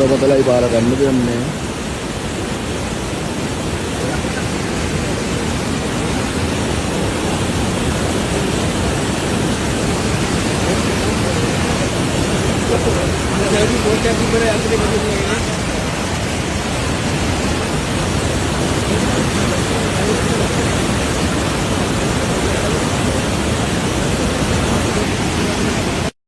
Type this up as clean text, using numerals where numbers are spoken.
පතලයි පාර ගන්න දෙන්නේ. jadi bocah di mana yang